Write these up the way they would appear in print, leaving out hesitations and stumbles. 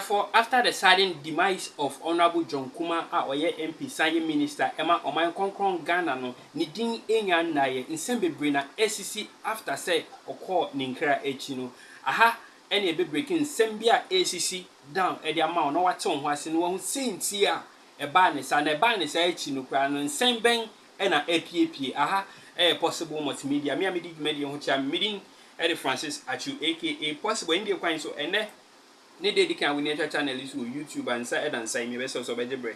for after the sudden demise of Honorable John Kumah, our MP, Sanye Minister, Emma Oman Konkron Ghana, no, Nidin Enyan Naye, in Sembebrina, SCC after say, or call Ninkra Echino. Aha, any be breaking Sembia ACC down at the amount, no what on was in one saying tia, a barnes and a barnes Echino crown and Sembeng and a APAP. Aha, a possible multimedia, me media which I'm meeting Eddie Francis at you, aka possible India coin so and ne dey dikan we nature channel is YouTube and say and say me be so be debre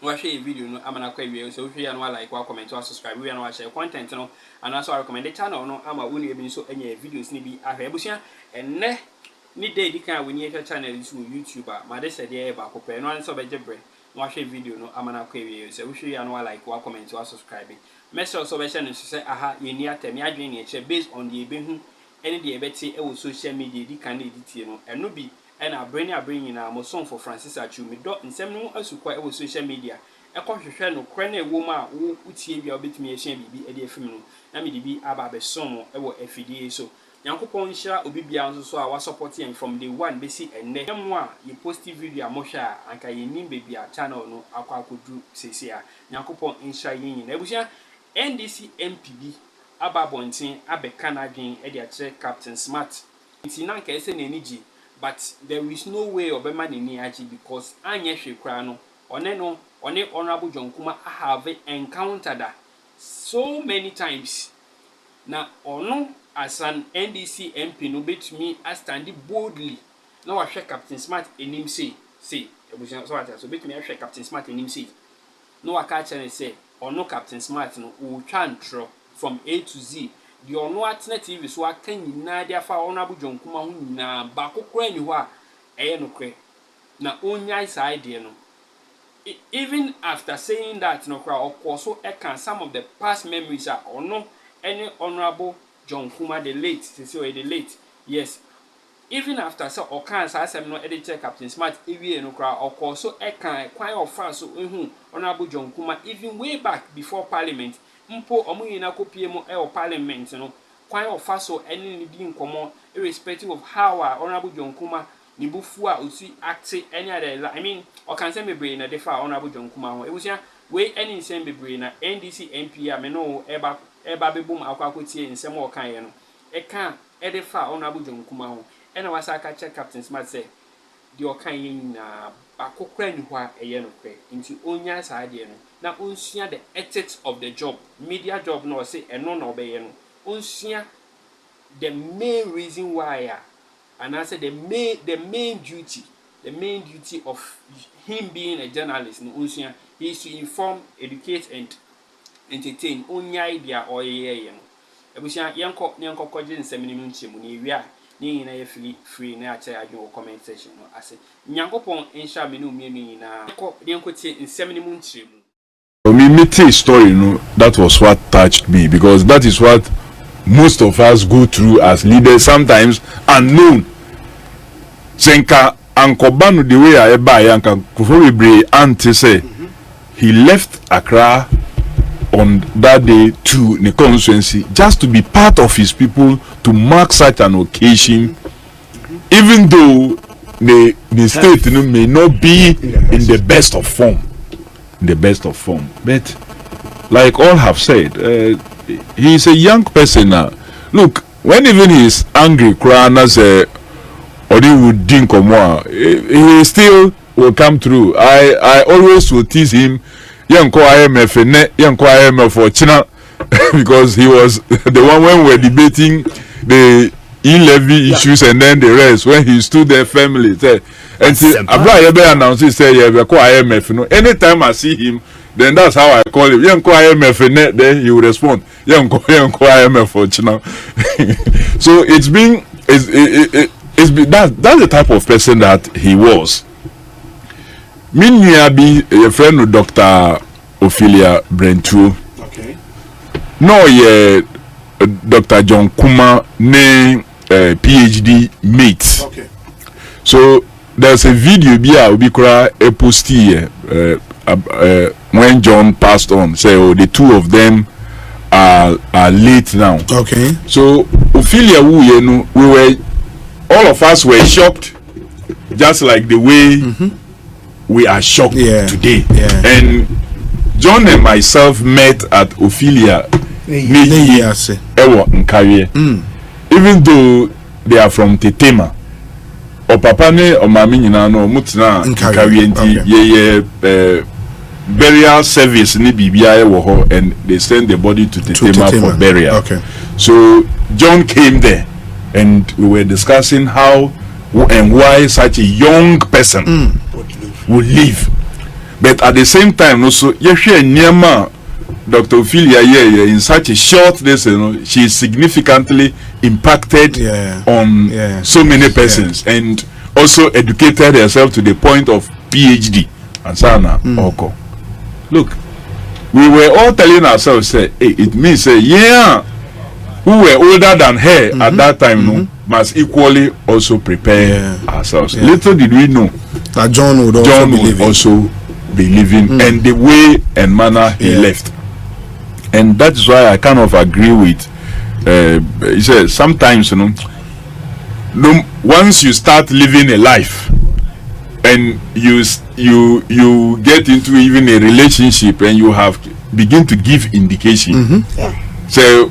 wa share video no amana kwa wie so hwe ya no like wa comment wa subscribe we ya no share content no and also recommend the channel no ama woni e bi so enya videos ni bi ahwe abusia enne ne dey dikan we nature channel is YouTube ma de se dey ba ko pe no an so be debre wa share video no amana kwa wie so hwe ya no like wa comment wa subscribe me so be share no say aha ye ni atem ya dwen ne che based on the ebehu any the ebeti e wo social media dikan na editie no eno bi and I bring na mo song for Francis Achu me do nsem no asukwa e social media e ko hwehwe no kra na ewo ma wo utie bia obetumi ehia bibi e de afim no na me de bi aba be som e wo afidie so yankopon hira obi bia nso so a wa support him from day one be see enne mo a ye positive video mo hwa anka ye nim baby a channel no akwa akodu sesi a yankopon hira yin na ebusia NDC MPB aba bontin abeka na dwen e de a che Captain Smart nti na nka ese na eniji. But there is no way of a man in Niaji because Anya Shekrano, one Honorable John Kumah have encountered that so many times. Now, no, as an NDC MP, no bet me, I stand boldly. Now, I share Captain Smart in him say, so bet me, I share Captain Smart in him say. No, I catch and say, or no Captain Smart, no, who can throw from A to Z. The ono alternative is what can you na dia fa Honorable John Kumah na ba kokora ni ho a eye no kre na onya side no even after saying that no kra also can some of the past memories are ono any Honorable John Kumah the late the late yes even after so or can asem no editor Captain Smart ewie no kra also can kwan of France so Honorable John Kumah even way back before Parliament mpo omo yina kopie mo e o parliament no kwan ofa so eni ni di nkomo irrespective of how Honorable John Kumah ni bufu a osi act any other I mean o kan say mebre na defa Honorable John Kumah ho ebusia we any nsem mebre na NDC MP a me no eba bebum akwakotie nsem o kan ye no e kan e defa Honorable John Kumah ho e na wasa ka check Captain Smart say di o kan ye na akokra ni ho a eye no kre nti onya sa ade no na unsua the ethics of the job media job no say eno na obeye no unsua the main reason why and I say the main duty of him being a journalist no unsua he is to inform, educate and entertain onya idea or ye no ebusia yanko kwaje nsem ni nchemu ni ewia ni na ye free na ache adwo comment section no ase nyankopon insha me no mienu na yanko tie nsem ni nchemu. For me, meeting story, that was what touched me because that is what most of us go through as leaders, sometimes unknown. Senka Ankobanu the way I buy Anka Kuforebre Auntie say he left Accra on that day to the constituency just to be part of his people to mark such an occasion, even though the state may not be in the best of form. But like all have said, he is a young person now. Look, when even he is angry, crying as a or he would drink or more, he still will come through. I always will tease him, young IMF for China, because he was the one when we were debating the e-levy issues and then the rest when he stood there firmly. And see, Abla announced he said, "Yeah, we call IMF." Anytime I see him, then that's how I call him. Young IMF, then he will respond. Young IMF for China. So it's been that's the type of person that he was. Be a friend of Dr. Ophelia Brentu. Okay. No, yeah, Dr. John Kumah, name PhD mate. Okay. So there's a video a post here when John passed on. So the two of them are late now. Okay. So Ophelia, we were all of us were shocked just like the way we are shocked today. And John and myself met at Ophelia Ewo Nkawie. Even though they are from Tetema, or papa ne or mami nyina no mutina Nkawie nti ye burial service ni bibia ewo ho, and they send the body to Tetema for burial. So John came there and we were discussing how and why such a young person would live. But at the same time also Nyama Dr. Ophelia in such a short days, she significantly impacted on so many persons and also educated herself to the point of PhD and Sana Oko. Look, we were all telling ourselves, say, hey, it means who were older than her at that time must equally also prepare ourselves. Little did we know that John would also be living and the way and manner he left. And that's why I kind of agree with he says sometimes once you start living a life and you get into even a relationship and you have begin to give indication. So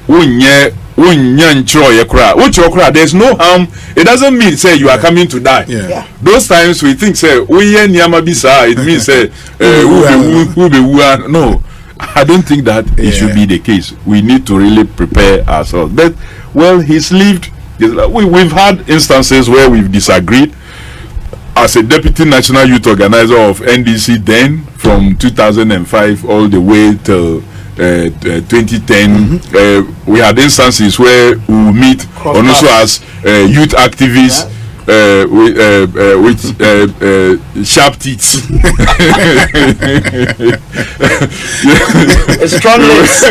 there's no harm. It doesn't mean say you are coming to die. Those times we think say it means say no, I don't think that it should be the case. We need to really prepare ourselves. But well, he's lived. We've had instances where we've disagreed. As a deputy national youth organizer of NDC, then from 2005 all the way till 2010, we had instances where we would meet and also as youth activists with sharp teeth. Strong lips.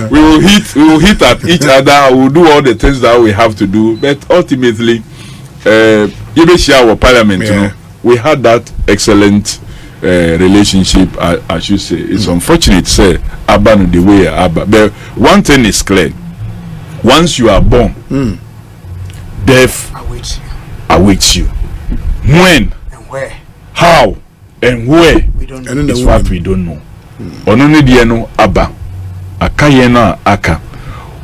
we will hit at each other. We will do all the things that we have to do, but ultimately our parliament, we had that excellent relationship, I should say. It's unfortunate, say, Abba no the way Abba. But one thing is clear: once you are born, death awaits you. When and where, how and where, we don't know. It's what we don't know. Onone dieno Abba, akayena aka.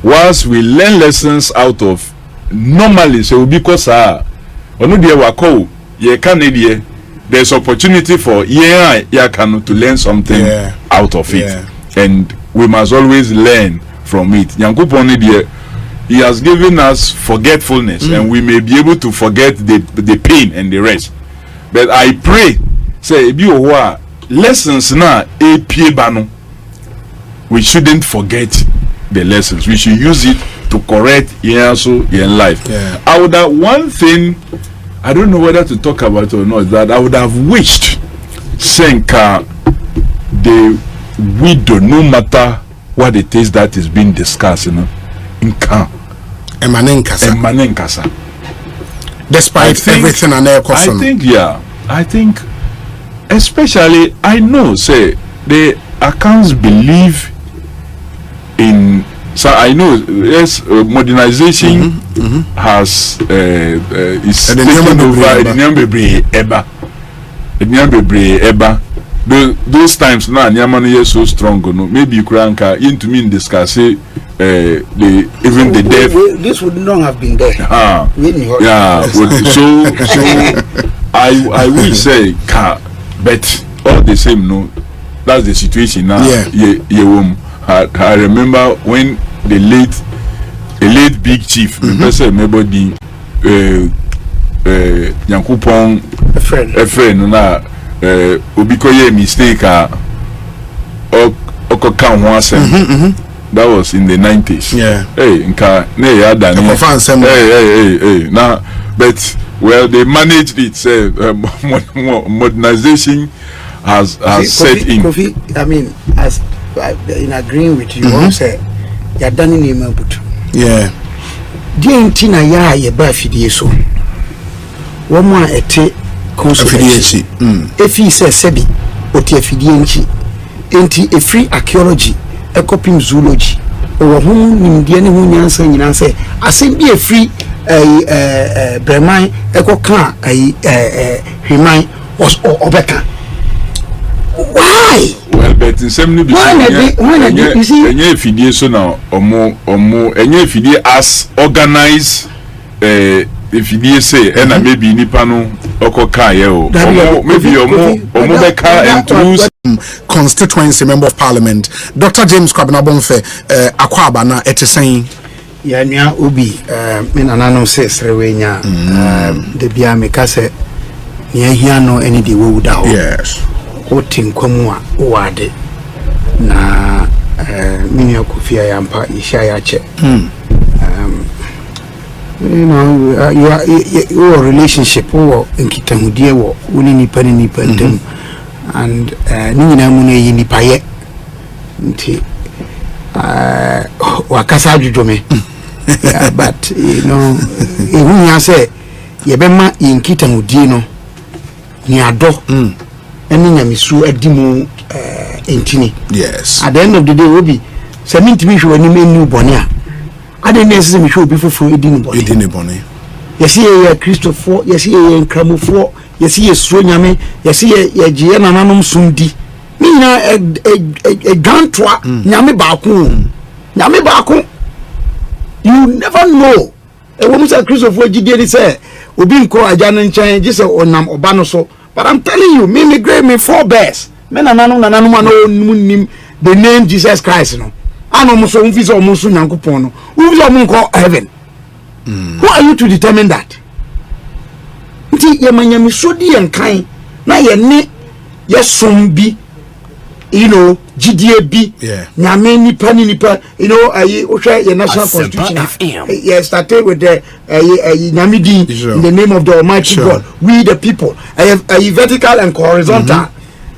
Once we learn lessons out of normally, so because ono die wako ye Canadian, there's opportunity for to learn something out of it, and we must always learn from it. Nyankopon die, he has given us forgetfulness, and we may be able to forget the pain and the rest. But I pray, say lessons na bano, we shouldn't forget the lessons. We should use it to correct in life. I would have one thing, I don't know whether to talk about it or not, that I would have wished Senka the widow, no matter what it is that is being discussed, Nka Emanenkasa. Despite everything and I think especially I know say the accounts believe in. So I know yes, modernization has is taken over eba. Those times now Nyamani is so strong. No, maybe you can into me discuss the even the death. This would not have been there. So I will say, but all the same, no, that's the situation now. I remember when the late big chief, everybody, Yankupon, a friend, na Ubikoye mistake, that was in the 90s. Hey, now, but well, they managed it. Modernization has set in. Kofi, I mean, as in agreeing with you, one say you're done in your mouth. Dear Tina, ye buffy so. One more a tea consultation. If he says Sebi, or Tiafidianchi, ain't a free archaeology, a copying zoology, or whom the anyone answering and say, I send be a free Breman eko kan hwiman obeka. Why? Well, but in some new enye fidie so na omo enye fidie as organize fidie say na maybe nipa no okoka ye o maybe omo beka introduce constituency member of parliament Dr. James Kwabena Bonfe akwaba na etesen ya nua obi me nanano se srewenya de bia me ka se ne ahia no ene de wo da ho yes o tinkwamu a o wade na mini akofia ya mpa isha ya che you know your relationship or nkitahudie wo uni nipa ni nipa ndem and ni nyina mu na yi nipa ye nti wakasa adwodome but you know ehun ya say ye be ma nkitahudie no ni ado eni nyamisu adimu entini. Yes. At the end of the day, Obi, 70 me show any new bonia. I didn't necessarily show before for eating bonnie. You see a Christopher, you see a Cramofor, you see a Swanyame, you see a Giana Nanum Sundi. Mina a Gantua, Yami Baku. You never know. A woman said Christopher Gidi say, Obi ko Ajan Chan, just on Nam Obanoso. But I'm telling you, me grade me 4 bears. Men and no the name Jesus Christ. No, I know so visa or Musu Yankupono. Who is your call heaven? Who are you to determine that? Yamanyami Sodi and kind. Now ye ne yes some be you know GDAB Yameni Pani Nipa, you know, your national constitution. Yes, started with the Namidi in the name of the Almighty God. We the people. I have a vertical and horizontal.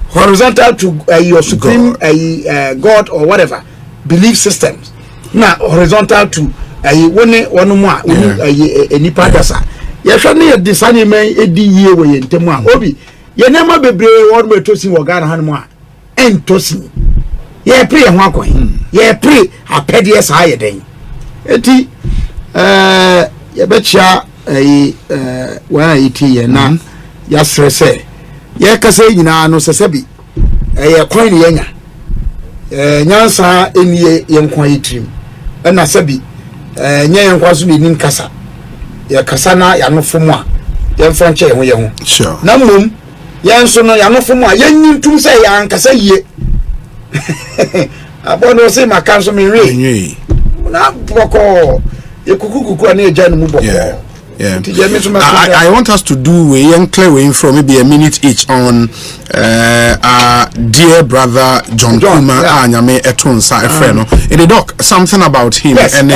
Horizontal to your supreme God or whatever belief systems. Now horizontal to one more nipa dasa. You should need design man edi year we ntemu obi. You never be brave one way to see Wagana Hanma and tossing. Ye pray and walk on. Ye pray a pedias higher than. Eti ye betcha where it ye na yasre say. Ye ka say nyina no sesebi kwan ne yenya nyansa enie yenkwan yitrim na sebi nya yenkwan so ni nkasa ye kasa na ya no fomu a ye mfa nche ho ye ho sure na mum ye nso no ya no fomu a ye nyintum say ya nkasa yie abono say maka so me re na boko ye kukukuku na eja no mu boko. Yeah. I want us to do a clear way from maybe a minute each on our dear brother John Kumah Anyame Etunsa Efreno. In the doc, something about him and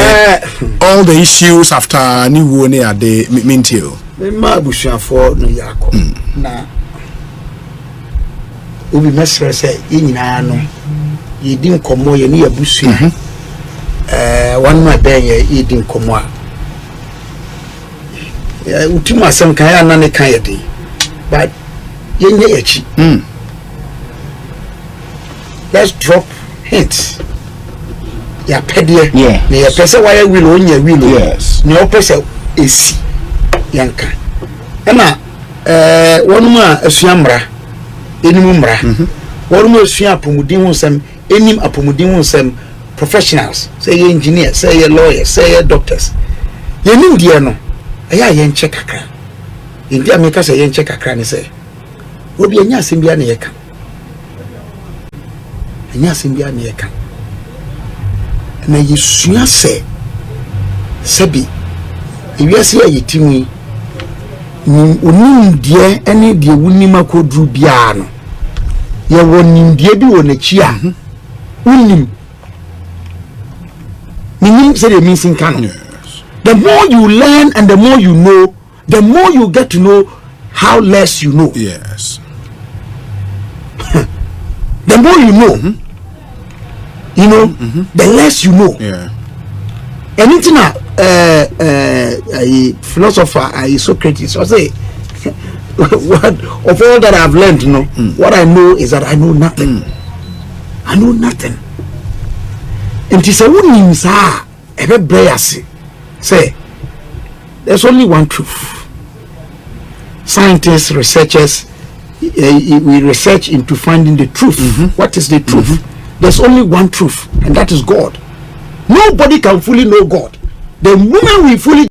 all the issues after New One are the Mintio. Mabusha for no Yako. Na Ubi Messer say in Ano, you didn't come more near Bushi. One my bay, you didn't come more. Ultima some kaya nane kaya di, but yenye echi. Let's drop hints. Ya pedie. Yeah. Ne ya pesa waya wilo onye wilo. Yes. Ne ya pesa esi yanka. Ema wanuma asuyamra enimumra. Wanuma asuyam apomudin honsem enim apomudin honsem professionals. Say ye engineers, say ye lawyers, say ye doctors. Yenim die no. Aya yen check akra. Indi ameka say yen check akra ni say. Obi anya asembia na yeka. Anya asembia na yeka. Na yesua se sebi ewiase ya yetimi ni onim die ene die wunima kodru bia no. Ye wonim die bi wonachi a. Unim. Minim say the missing canon. The more you learn and the more you know, the more you get to know how less you know. Yes. The more you know, you know, the less you know. Yeah. Anything a philosopher, a Socrates, or say, what of all that I've learned, you know, what I know is that I know nothing. I know nothing. And it's a woman, sir, a very say. there's only one truth. Scientists, researchers, we research into finding the truth. What is the truth? There's only one truth, and that is God. Nobody can fully know God. The moment we fully